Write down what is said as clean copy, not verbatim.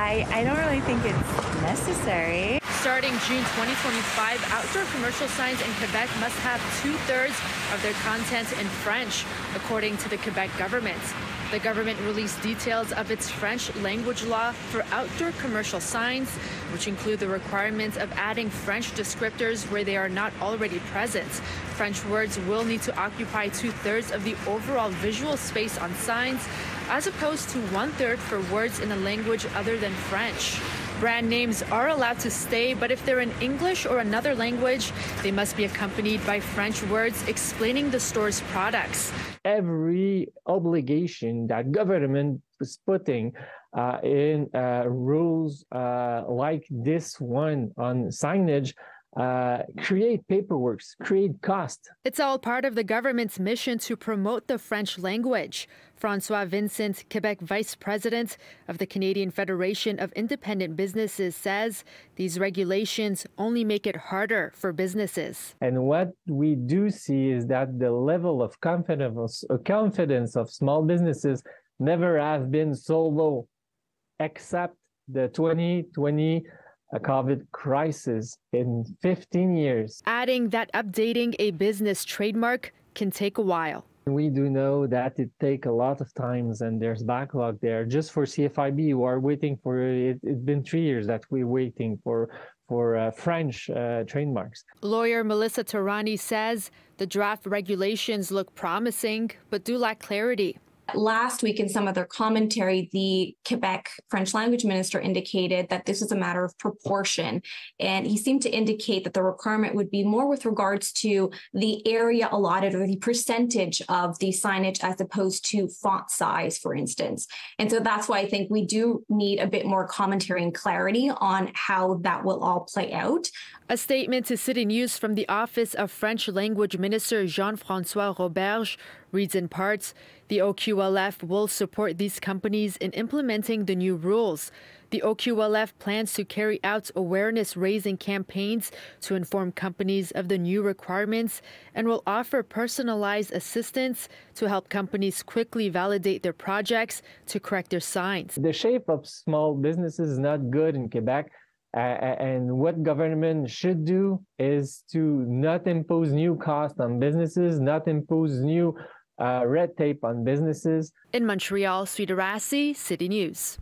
I don't really think it's necessary. Starting June 2025, outdoor commercial signs in Quebec must have 2/3 of their content in French, according to the Quebec government. The government released details of its French language law for outdoor commercial signs, which include the requirement of adding French descriptors where they are not already present. French words will need to occupy 2/3 of the overall visual space on signs, as opposed to 1/3 for words in a language other than French. Brand names are allowed to stay, but if they're in English or another language, they must be accompanied by French words explaining the store's products. Every obligation that government is putting in rules like this one on signage create paperwork, create cost. It's all part of the government's mission to promote the French language. François Vincent, Quebec Vice President of the Canadian Federation of Independent Businesses, says these regulations only make it harder for businesses. And what we do see is that the level of confidence of small businesses never have been so low, except the 2020 COVID crisis in 15 years. Adding that updating a business trademark can take a while. We do know that it takes a lot of times and there's backlog there. Just for CFIB, we are waiting for it. It's been 3 years that we're waiting for French trademarks. Lawyer Melissa Tarani says the draft regulations look promising, but do lack clarity. Last week, in some of their commentary, the Quebec French language minister indicated that this is a matter of proportion. And he seemed to indicate that the requirement would be more with regards to the area allotted or the percentage of the signage as opposed to font size, for instance. And so that's why I think we do need a bit more commentary and clarity on how that will all play out. A statement to City News from the Office of French Language Minister Jean-François Roberge reads in parts, the OQLF will support these companies in implementing the new rules. The OQLF plans to carry out awareness-raising campaigns to inform companies of the new requirements and will offer personalized assistance to help companies quickly validate their projects to correct their signs. The shape of small businesses is not good in Quebec. And what government should do is to not impose new costs on businesses, not impose new red tape on businesses. In Montreal, Swidda Rassy, City News.